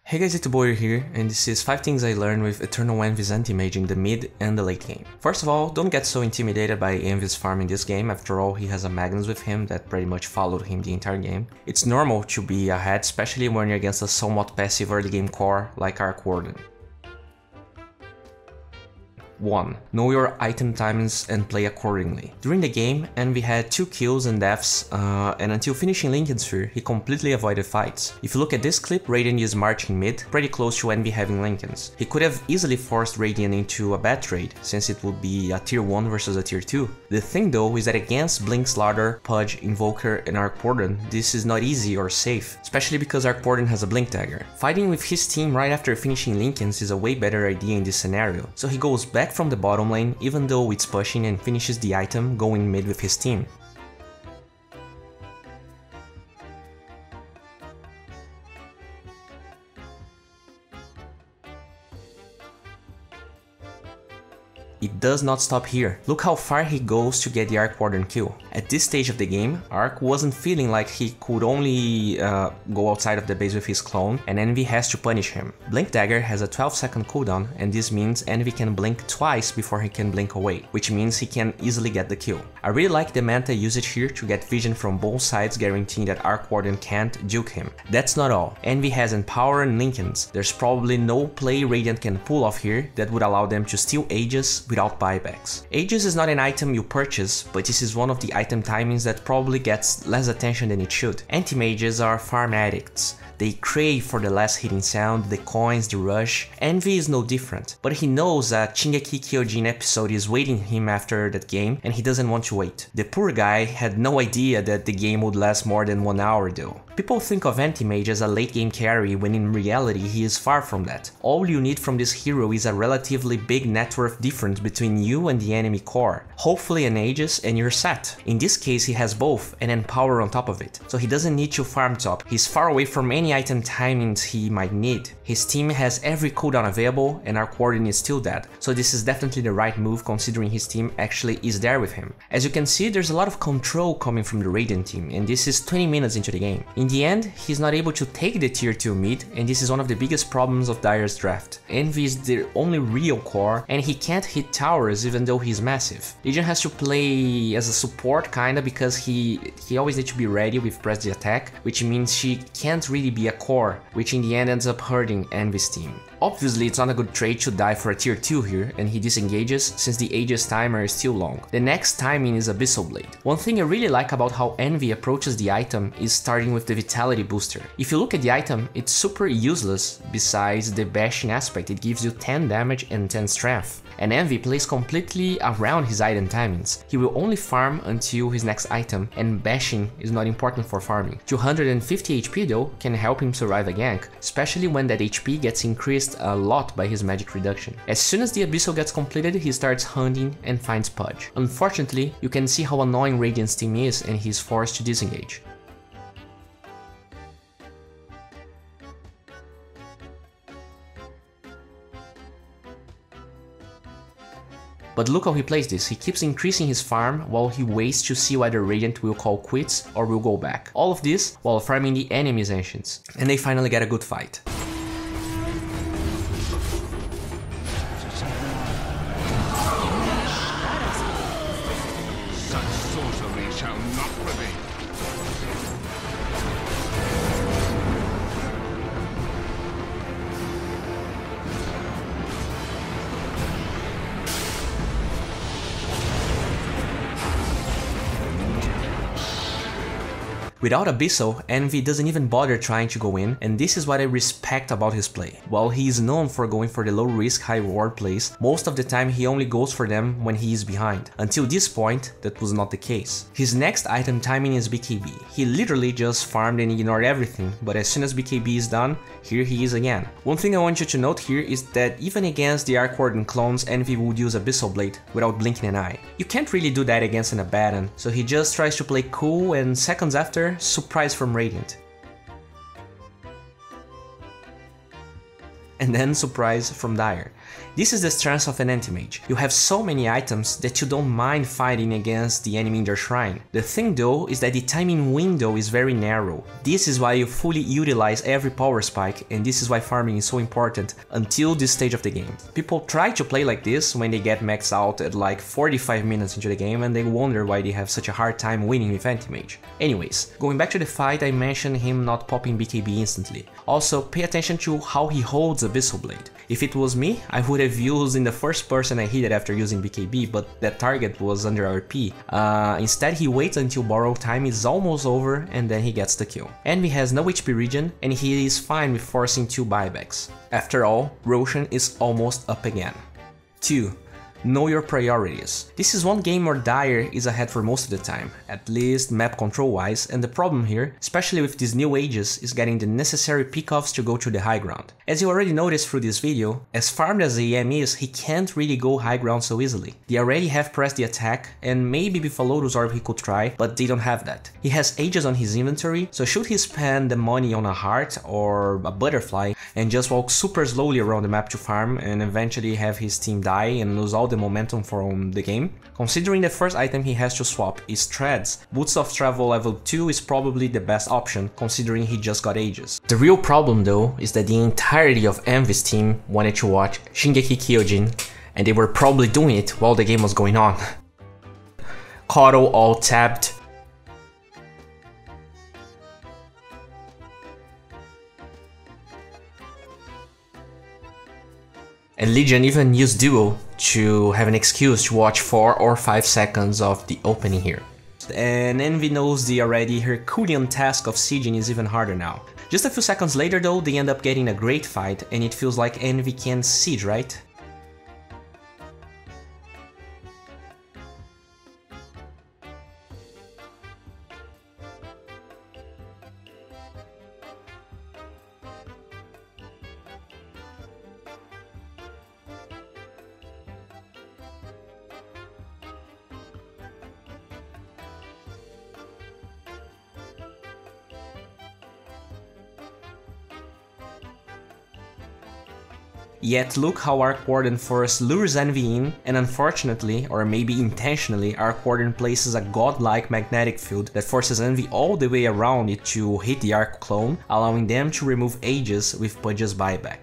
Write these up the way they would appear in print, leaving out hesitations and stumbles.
Hey guys, D.Bowie here, and this is 5 things I learned with EternalEnvy's anti-mage in the mid and the late game. First of all, don't get so intimidated by Envy's farm in this game. After all, he has a Magnus with him that pretty much followed him the entire game. It's normal to be ahead, especially when you're against a somewhat passive early game core like Arc Warden. 1. Know your item timings and play accordingly. During the game, Envy had 2 kills and deaths, and until finishing Linken sphere, he completely avoided fights. If you look at this clip, Radiant is marching mid, pretty close to Envy having Linkens. He could have easily forced Radiant into a bad trade, since it would be a tier 1 versus a tier 2. The thing though is that against Blink, Slaughter, Pudge, Invoker, and Arc Warden, this is not easy or safe, especially because Arc Warden has a Blink Dagger. Fighting with his team right after finishing Linkens is a way better idea in this scenario, so he goes back from the bottom lane even though it's pushing and finishes the item going mid with his team. It does not stop here. Look how far he goes to get the Arc Warden kill. At this stage of the game, Arc wasn't feeling like he could only go outside of the base with his clone, and Envy has to punish him. Blink Dagger has a 12-second cooldown, and this means Envy can blink twice before he can blink away, which means he can easily get the kill. I really like the meta usage here to get vision from both sides, guaranteeing that Arc Warden can't juke him. That's not all. Envy has Empower and Linkens. There's probably no play Radiant can pull off here that would allow them to steal Ages without buybacks. Aegis is not an item you purchase, but this is one of the item timings that probably gets less attention than it should. Anti-mages are farm addicts. They crave for the last hitting sound, the coins, the rush. Envy is no different, but he knows that Shingeki Kyojin episode is waiting him after that game, and he doesn't want to wait. The poor guy had no idea that the game would last more than 1 hour though. People think of Anti-Mage as a late game carry when in reality he is far from that. All you need from this hero is a relatively big net worth difference between you and the enemy core. Hopefully an Aegis and you're set. In this case he has both and Empower on top of it, so he doesn't need to farm top. He's far away from any item timings he might need. His team has every cooldown available and Arc Warden is still dead, so this is definitely the right move considering his team actually is there with him. As you can see, there's a lot of control coming from the Radiant team, and this is 20 minutes into the game. In the end, he's not able to take the tier 2 mid, and this is one of the biggest problems of Dire's draft. Envy is the only real core, and he can't hit towers even though he's massive. Legion has to play as a support kinda because he always needs to be ready with press the attack, which means she can't really be a core, which in the end ends up hurting Envy's team. Obviously it's not a good trade to die for a tier 2 here, and he disengages since the Aegis timer is still long. The next timing is Abyssal Blade. One thing I really like about how Envy approaches the item is starting with the Vitality booster. If you look at the item, it's super useless besides the bashing aspect. It gives you 10 damage and 10 strength. And Envy plays completely around his item timings. He will only farm until his next item, and bashing is not important for farming. 250 HP though can help him survive a gank, especially when that HP gets increased a lot by his magic reduction. As soon as the Abyssal gets completed, he starts hunting and finds Pudge. Unfortunately, you can see how annoying Radiant's team is and he's forced to disengage. But look how he plays this. He keeps increasing his farm while he waits to see whether Radiant will call quits or will go back. All of this while farming the enemy's ancients. And they finally get a good fight. Such sorcery shall not prevail. Without Abyssal, Envy doesn't even bother trying to go in, and this is what I respect about his play. While he is known for going for the low risk, high reward plays, most of the time he only goes for them when he is behind. Until this point, that was not the case. His next item timing is BKB. He literally just farmed and ignored everything, but as soon as BKB is done, here he is again. One thing I want you to note here is that even against the Arc Warden clones, Envy would use Abyssal Blade without blinking an eye. You can't really do that against an Abaddon, so he just tries to play cool, and seconds after, surprise from Radiant. And then surprise from Dire. This is the strength of an anti-mage. You have so many items that you don't mind fighting against the enemy in their shrine. The thing though is that the timing window is very narrow. This is why you fully utilize every power spike, and this is why farming is so important until this stage of the game. People try to play like this when they get maxed out at like 45 minutes into the game and they wonder why they have such a hard time winning with anti-mage. Anyways, going back to the fight, I mentioned him not popping BKB instantly. Also, pay attention to how he holds Abyssal Blade. If it was me, I would have used in the first person I hit it after using BKB, but that target was under RP. Instead, he waits until borrow time is almost over and then he gets the kill. Envy has no HP regen and he is fine with forcing 2 buybacks. After all, Roshan is almost up again. 2. Know your priorities. This is one game where Dire is ahead for most of the time, at least map control wise, and the problem here, especially with these new ages, is getting the necessary pickoffs to go to the high ground. As you already noticed through this video, as farmed as the EM is, he can't really go high ground so easily. They already have pressed the attack, and maybe with a Lotus Orb he could try, but they don't have that. He has ages on his inventory, so should he spend the money on a heart or a butterfly and just walk super slowly around the map to farm and eventually have his team die and lose all the momentum from the game? Considering the first item he has to swap is Treads, Boots of Travel level 2 is probably the best option considering he just got ages. The real problem though is that the entirety of Envy's team wanted to watch Shingeki Kyojin, and they were probably doing it while the game was going on. Kotl all tapped. And Legion even used Duo to have an excuse to watch 4 or 5 seconds of the opening here. And Envy knows the already Herculean task of sieging is even harder now. Just a few seconds later though, they end up getting a great fight and it feels like Envy can siege, right? Yet look how Arc Warden first lures Envy in, and unfortunately, or maybe intentionally, Arc Warden places a godlike magnetic field that forces Envy all the way around it to hit the Arc clone, allowing them to remove Aegis with Pudge's buyback.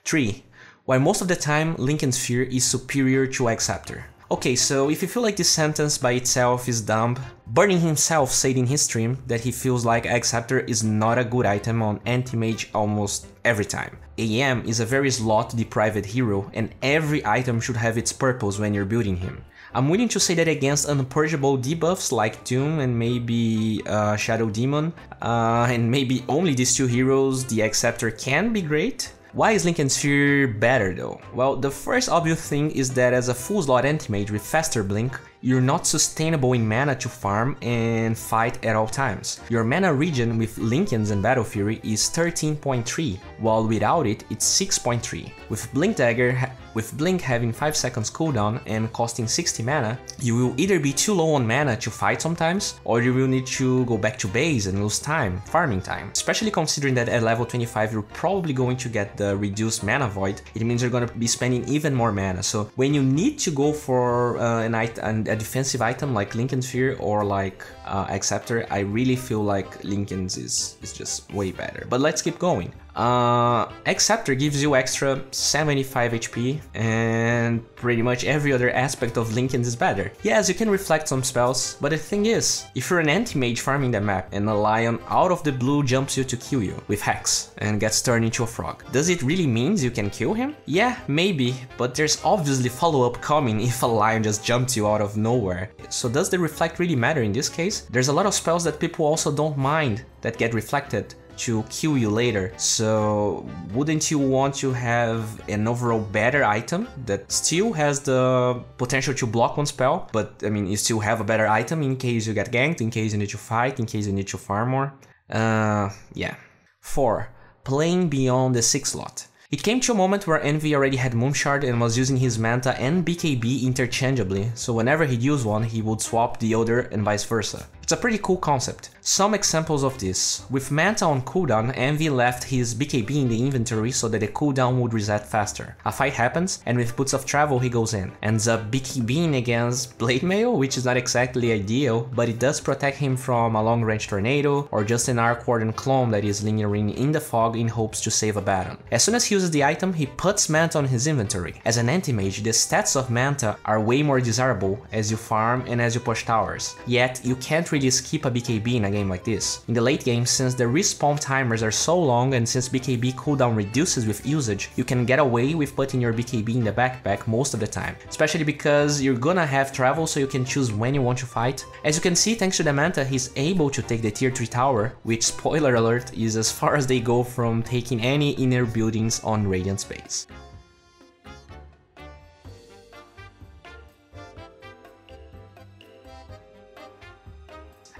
Three. Why most of the time Linken's Fear is superior to Acceptor. Okay, so if you feel like this sentence by itself is dumb, Burning himself said in his stream that he feels like Acceptor is not a good item on anti-mage almost every time. AM is a very slot-deprived hero and every item should have its purpose when you're building him. I'm willing to say that against unpurgeable debuffs like Doom and maybe Shadow Demon, and maybe only these two heroes, the Acceptor can be great. Why is Linken's Fear better though? Well, the first obvious thing is that as a full slot anti-mage with faster blink, you're not sustainable in mana to farm and fight at all times. Your mana regen with Linken's and Battle Fury is 13.3, while without it, it's 6.3. With Blink Dagger, with Blink having 5 seconds cooldown and costing 60 mana, you will either be too low on mana to fight sometimes, or you will need to go back to base and lose time, farming time. Especially considering that at level 25 you're probably going to get the reduced mana void, it means you're going to be spending even more mana. So when you need to go for a defensive item like Linken's Fear or like Acceptor, I really feel like Linken's is just way better. But let's keep going. Acceptor gives you extra 75 HP and pretty much every other aspect of Linken's is better. Yes, you can reflect some spells, but the thing is, if you're an anti-mage farming the map and a lion out of the blue jumps you to kill you with Hex and gets turned into a frog, does it really mean you can kill him? Yeah, maybe, but there's obviously follow-up coming if a lion just jumps you out of nowhere. So does the reflect really matter in this case? There's a lot of spells that people also don't mind that get reflected to kill you later, so wouldn't you want to have an overall better item that still has the potential to block one spell, but I mean you still have a better item in case you get ganked, in case you need to fight, in case you need to farm more? Yeah. 4. Playing beyond the 6 slot. It came to a moment where Envy already had Moonshard and was using his Manta and BKB interchangeably, so whenever he'd use one, he would swap the other and vice versa. It's a pretty cool concept. Some examples of this. With Manta on cooldown, Envy left his BKB in the inventory so that the cooldown would reset faster. A fight happens, and with Boots of Travel he goes in. Ends up BKBing against Blade Mail, which is not exactly ideal, but it does protect him from a long range tornado, or just an Arc Warden clone that is lingering in the fog in hopes to save a Baron. As soon as he uses the item, he puts Manta on his inventory. As an anti-mage, the stats of Manta are way more desirable as you farm and as you push towers. Yet, you can't really skip a BKB in a game like this. In the late game, since the respawn timers are so long and since BKB cooldown reduces with usage, you can get away with putting your BKB in the backpack most of the time, especially because you're gonna have travel so you can choose when you want to fight. As you can see, thanks to the Manta, he's able to take the tier 3 tower, which, spoiler alert, is as far as they go from taking any inner buildings on Radiant space.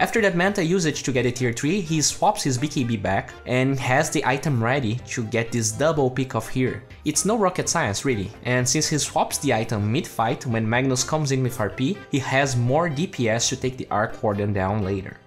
After that Manta usage to get a tier 3, he swaps his BKB back and has the item ready to get this double pick off here. It's no rocket science really, and since he swaps the item mid-fight when Magnus comes in with RP, he has more DPS to take the Arc Warden down later.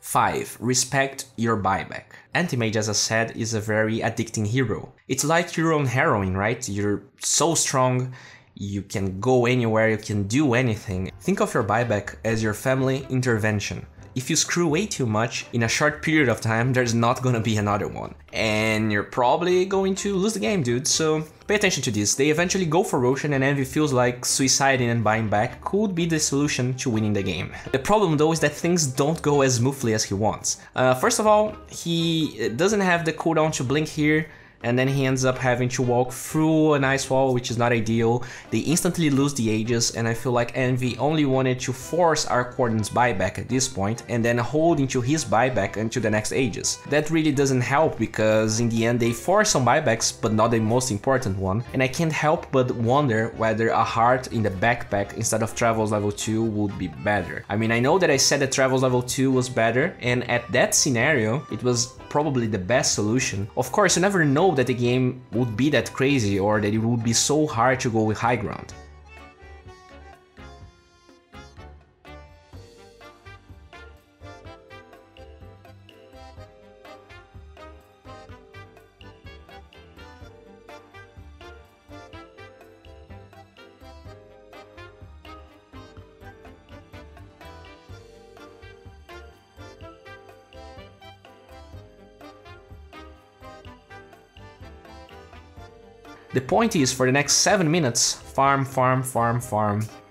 Five, respect your buyback. Anti-Mage, as I said, is a very addicting hero. It's like you're on heroin, right? You're so strong, you can go anywhere, you can do anything. Think of your buyback as your family intervention. If you screw way too much, in a short period of time, there's not gonna be another one. And you're probably going to lose the game, dude, so pay attention to this. They eventually go for Roshan and Envy feels like suiciding and buying back could be the solution to winning the game. The problem though is that things don't go as smoothly as he wants. First of all, he doesn't have the cooldown to blink here, and then he ends up having to walk through an ice wall, which is not ideal. They instantly lose the Aegis, and I feel like Envy only wanted to force Arc Warden's buyback at this point, and then hold into his buyback until the next Aegis. That really doesn't help, because in the end they force some buybacks, but not the most important one, and I can't help but wonder whether a heart in the backpack instead of Travels level 2 would be better. I mean, I know that I said that Travels level 2 was better, and at that scenario, it was probably the best solution. Of course, you never know that the game would be that crazy or that it would be so hard to go with high ground. The point is, for the next 7 minutes, farm.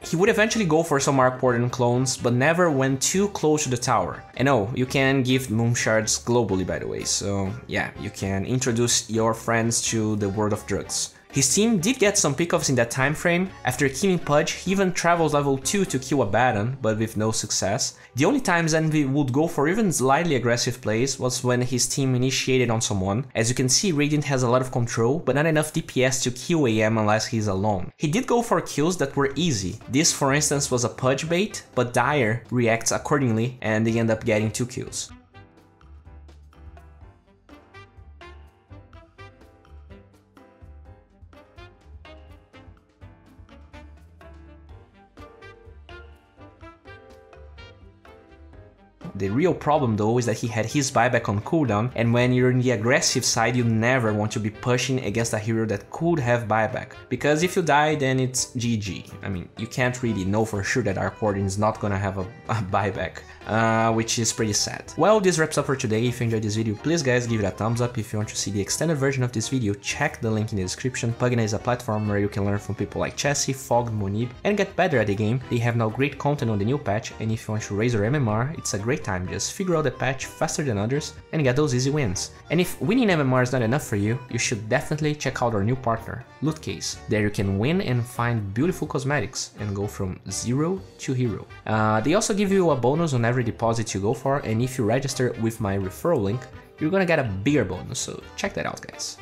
He would eventually go for some Arc Warden clones, but never went too close to the tower. And oh, you can give Moonshards globally, by the way, so yeah, you can introduce your friends to the world of drugs. His team did get some pickoffs in that time frame. After killing Pudge, he even travels level 2 to kill a Baron, but with no success. The only times Envy would go for even slightly aggressive plays was when his team initiated on someone. As you can see, Radiant has a lot of control, but not enough DPS to kill AM unless he's alone. He did go for kills that were easy. This, for instance, was a Pudge bait, but Dire reacts accordingly and they end up getting 2 kills. The real problem though is that he had his buyback on cooldown, and when you're in the aggressive side you never want to be pushing against a hero that could have buyback, because if you die then it's GG. I mean, you can't really know for sure that Arc Warden is not gonna have a buyback. which is pretty sad. Well, this wraps up for today. If you enjoyed this video, please guys give it a thumbs up. If you want to see the extended version of this video, check the link in the description. Pugna is a platform where you can learn from people like Chessie, Fog, Munib, and get better at the game. They have now great content on the new patch, and if you want to raise your MMR, it's a great time. Just figure out the patch faster than others and get those easy wins. And if winning MMR is not enough for you, you should definitely check out our new partner, Lootcase. There you can win and find beautiful cosmetics and go from 0 to hero. They also give you a bonus on every deposit you go for, and if you register with my referral link, you're gonna get a bigger bonus, so check that out guys.